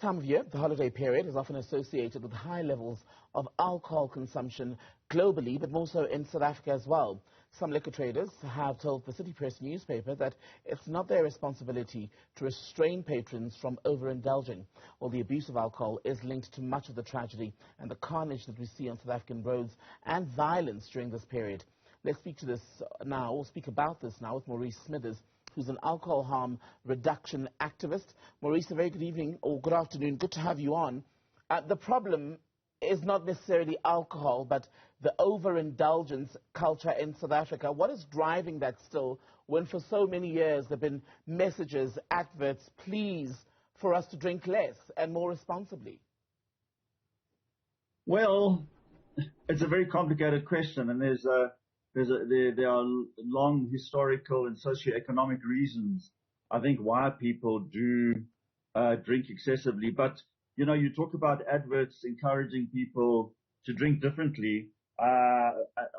Time of year, the holiday period, is often associated with high levels of alcohol consumption globally, but more so in South Africa as well. Some liquor traders have told the City Press newspaper that it's not their responsibility to restrain patrons from overindulging. While the abuse of alcohol is linked to much of the tragedy and the carnage that we see on South African roads and violence during this period. Let's speak about this now with Maurice Smithers, who's an alcohol harm reduction activist. Maurice, a very good evening or good afternoon. Good to have you on. The problem is not necessarily alcohol, but the overindulgence culture in South Africa. What is driving that still, when for so many years there have been messages, adverts, pleas for us to drink less and more responsibly? Well, it's a very complicated question, and there are long historical and socioeconomic reasons, I think, why people do drink excessively. But, you know, you talk about adverts encouraging people to drink differently. I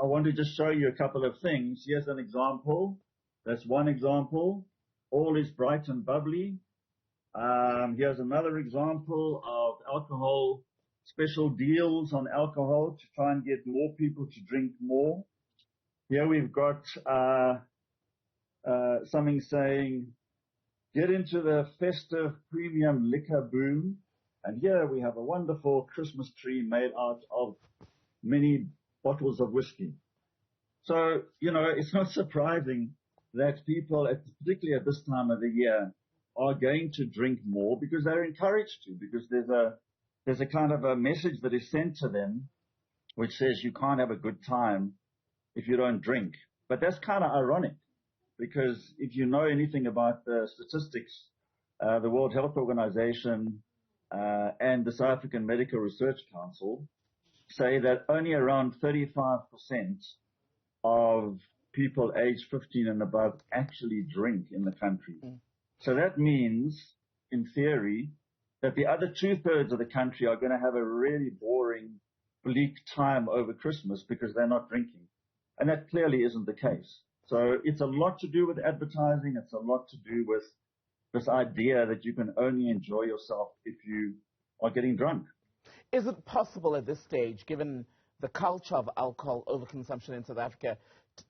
want to just show you a couple of things. Here's an example. That's one example. All is bright and bubbly. Here's another example of alcohol, special deals on alcohol to try and get more people to drink more. Here we've got something saying, get into the festive premium liquor boom. And here we have a wonderful Christmas tree made out of many bottles of whiskey. So, you know, it's not surprising that people, particularly at this time of the year, are going to drink more because they're encouraged to, because there's a kind of a message that is sent to them which says you can't have a good time if you don't drink. But that's kind of ironic, because if you know anything about the statistics, the World Health Organization and the South African Medical Research Council say that only around 35% of people aged 15 and above actually drink in the country. So that means, in theory, that the other 2/3 of the country are going to have a really boring, bleak time over Christmas because they're not drinking. And that clearly isn't the case. So it's a lot to do with advertising. It's a lot to do with this idea that you can only enjoy yourself if you are getting drunk. Is it possible at this stage, given the culture of alcohol overconsumption in South Africa,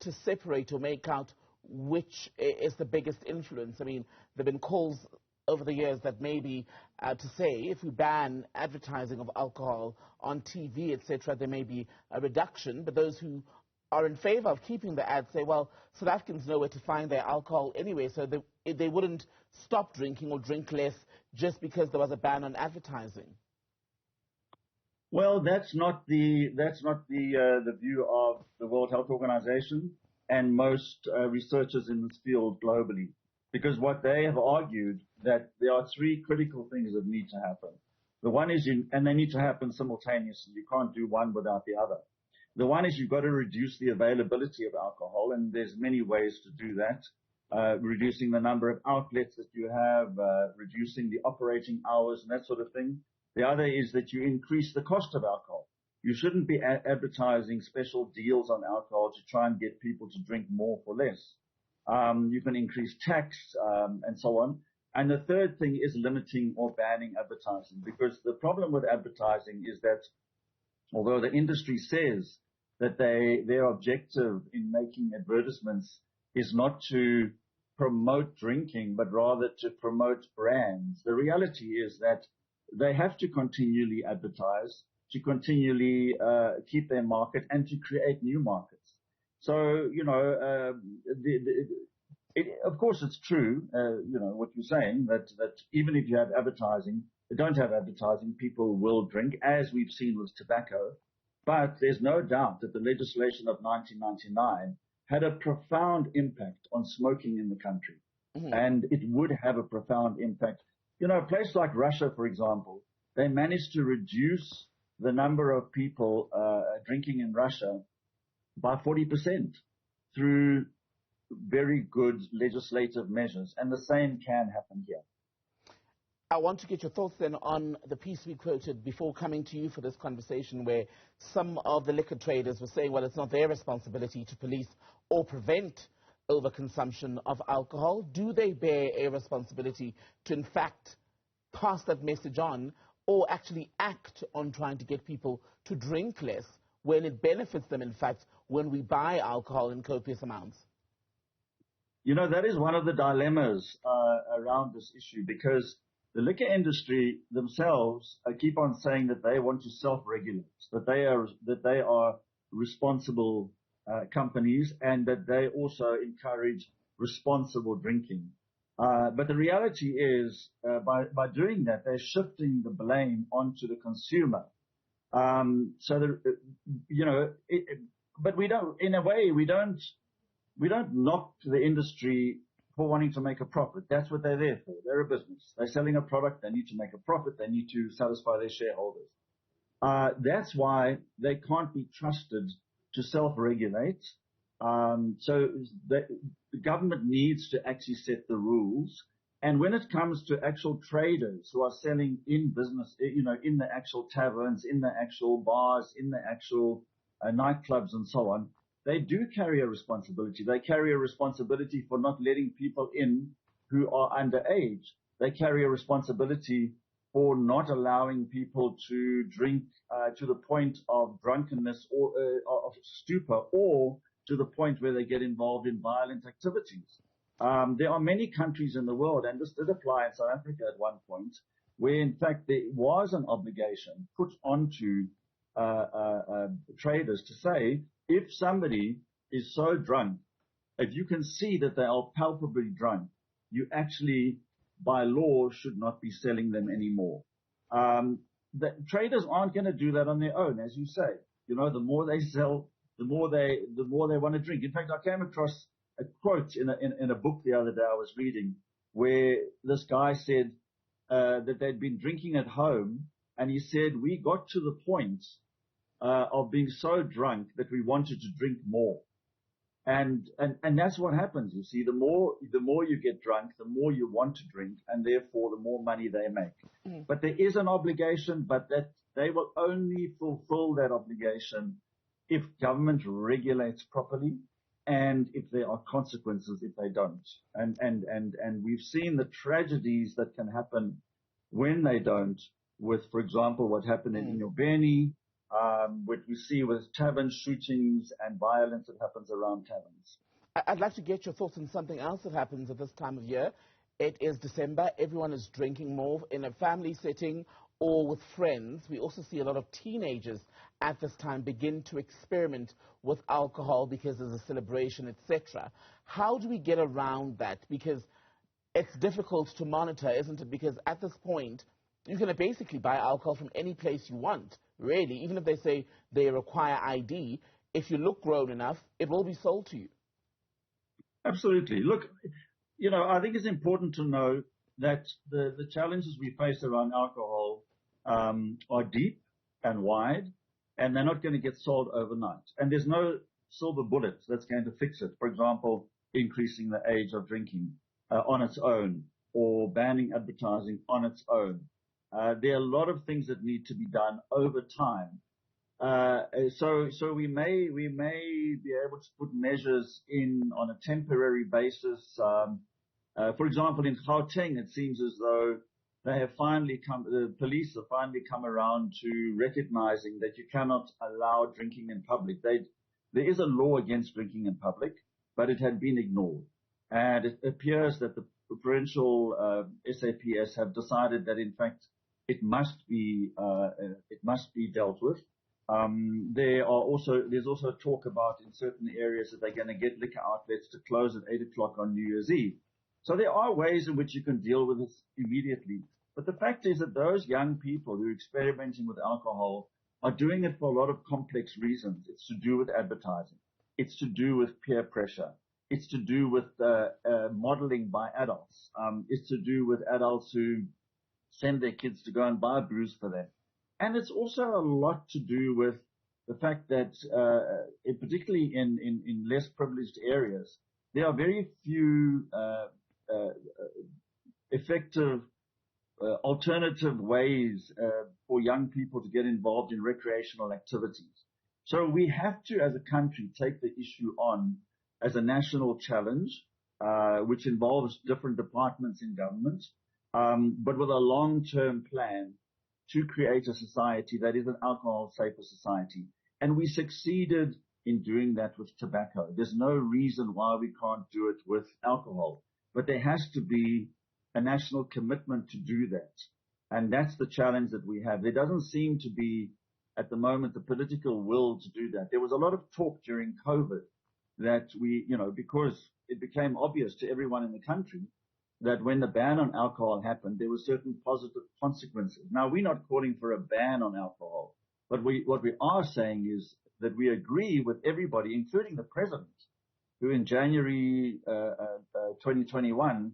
to separate or make out which is the biggest influence? I mean, there have been calls over the years that maybe to say if we ban advertising of alcohol on TV, etc., there may be a reduction, but those who are in favor of keeping the ads say, well, South Africans know where to find their alcohol anyway, so they wouldn't stop drinking or drink less just because there was a ban on advertising. Well, that's not the view of the World Health Organization and most researchers in this field globally, because what they have argued that there are three critical things that need to happen. The one is, and they need to happen simultaneously. You can't do one without the other. The one is you've got to reduce the availability of alcohol, and there's many ways to do that. Reducing the number of outlets that you have, reducing the operating hours and that sort of thing. The other is that you increase the cost of alcohol. You shouldn't be advertising special deals on alcohol to try and get people to drink more for less. You can increase tax and so on. And the third thing is limiting or banning advertising, because the problem with advertising is that although the industry says that their objective in making advertisements is not to promote drinking, but rather to promote brands, the reality is that they have to continually advertise, to continually keep their market and to create new markets. So, you know, of course it's true, you know, what you're saying, that even if you have advertising, don't have advertising, people will drink, as we've seen with tobacco. But there's no doubt that the legislation of 1999 had a profound impact on smoking in the country. And it would have a profound impact. You know, a place like Russia, for example, they managed to reduce the number of people drinking in Russia by 40% through very good legislative measures. And the same can happen here. I want to get your thoughts then on the piece we quoted before coming to you for this conversation, where some of the liquor traders were saying, well, it's not their responsibility to police or prevent overconsumption of alcohol. Do they bear a responsibility to, in fact, pass that message on or actually act on trying to get people to drink less when it benefits them, in fact, when we buy alcohol in copious amounts? You know, that is one of the dilemmas around this issue, because the liquor industry themselves keep on saying that they want to self-regulate, that they are responsible companies, and that they also encourage responsible drinking. But the reality is, by doing that, they're shifting the blame onto the consumer. But we don't, in a way, we don't knock the industry for wanting to make a profit. That's what they're there for. They're a business. They're selling a product. They need to make a profit. They need to satisfy their shareholders. That's why they can't be trusted to self-regulate. So the government needs to actually set the rules. And when it comes to actual traders who are selling in business, in the actual taverns, in the actual bars, in the actual nightclubs and so on, they do carry a responsibility. They carry a responsibility for not letting people in who are underage. They carry a responsibility for not allowing people to drink to the point of drunkenness or of stupor, or to the point where they get involved in violent activities. There are many countries in the world, and this did apply in South Africa at one point, where in fact there was an obligation put onto traders to say, if somebody is so drunk, if you can see that they are palpably drunk, you actually, by law, should not be selling them anymore. The traders aren't going to do that on their own, as you say. You know, the more they sell, the more they want to drink. In fact, I came across a quote in a book the other day I was reading, where this guy said that they'd been drinking at home, and he said, we got to the point of being so drunk that we wanted to drink more. And that's what happens. You see, the more you get drunk, the more you want to drink, and therefore the more money they make. Mm. But there is an obligation, but that they will only fulfill that obligation if government regulates properly, and if there are consequences if they don't. And we've seen the tragedies that can happen when they don't, with, for example, what happened in Inyobeni, what we see with tavern shootings and violence that happens around taverns. I'd like to get your thoughts on something else that happens at this time of year. It is December. Everyone is drinking more in a family setting or with friends. We also see a lot of teenagers at this time begin to experiment with alcohol because there's a celebration, etc. How do we get around that? Because it's difficult to monitor, isn't it? Because at this point, you can basically buy alcohol from any place you want, really. Even if they say they require ID, if you look grown enough, it will be sold to you. Absolutely. Look, you know, I think it's important to know that the challenges we face around alcohol are deep and wide, and they're not going to get solved overnight. And there's no silver bullet that's going to fix it. For example, increasing the age of drinking on its own, or banning advertising on its own. There are a lot of things that need to be done over time. So we may be able to put measures in on a temporary basis. For example, in Gauteng, it seems as though the police have finally come around to recognizing that you cannot allow drinking in public. There is a law against drinking in public, but it had been ignored. And it appears that the provincial SAPS have decided that, in fact, it must be dealt with. There's also talk about in certain areas that they're going to get liquor outlets to close at 8 o'clock on New Year's Eve. So there are ways in which you can deal with this immediately. But the fact is that those young people who are experimenting with alcohol are doing it for a lot of complex reasons. It's to do with advertising. It's to do with peer pressure. It's to do with modeling by adults. It's to do with adults who send their kids to go and buy booze for them. And it's also a lot to do with the fact that, particularly in less privileged areas, there are very few effective alternative ways for young people to get involved in recreational activities. So we have to, as a country, take the issue on as a national challenge, which involves different departments in government. but with a long-term plan to create a society that is an alcohol-safer society. And we succeeded in doing that with tobacco. There's no reason why we can't do it with alcohol, but there has to be a national commitment to do that. And that's the challenge that we have. There doesn't seem to be, at the moment, the political will to do that. There was a lot of talk during COVID that because it became obvious to everyone in the country that when the ban on alcohol happened, there were certain positive consequences. Now, we're not calling for a ban on alcohol, but what we are saying is that we agree with everybody, including the president, who in January 2021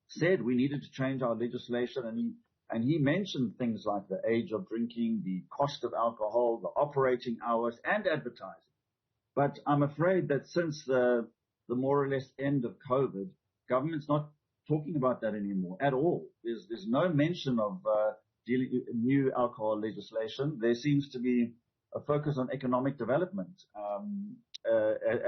said we needed to change our legislation, and he mentioned things like the age of drinking, the cost of alcohol, the operating hours, and advertising. But I'm afraid that since the more or less end of COVID, government's not talking about that anymore at all. There's no mention of new alcohol legislation. There seems to be a focus on economic development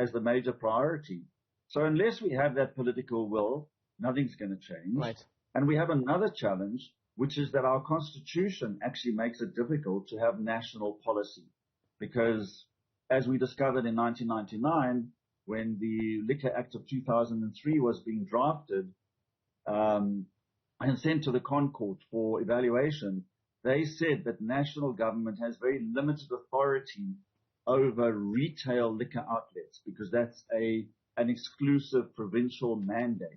as the major priority. So unless we have that political will, nothing's going to change. Right. And we have another challenge, which is that our constitution actually makes it difficult to have national policy. Because as we discovered in 1999, when the Liquor Act of 2003 was being drafted and sent to the Concourt for evaluation, they said that national government has very limited authority over retail liquor outlets because that's an exclusive provincial mandate.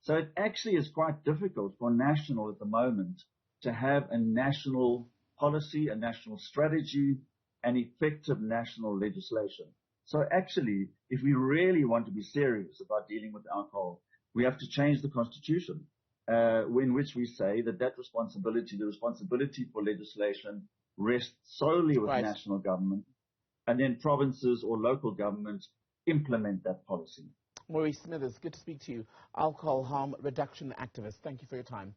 So it actually is quite difficult for national at the moment to have a national policy, a national strategy, and effective national legislation. So actually, if we really want to be serious about dealing with alcohol, we have to change the constitution, in which we say that responsibility, the responsibility for legislation, rests solely with national government, and then provinces or local governments implement that policy. Maurice Smithers, good to speak to you. Alcohol harm reduction activist. Thank you for your time.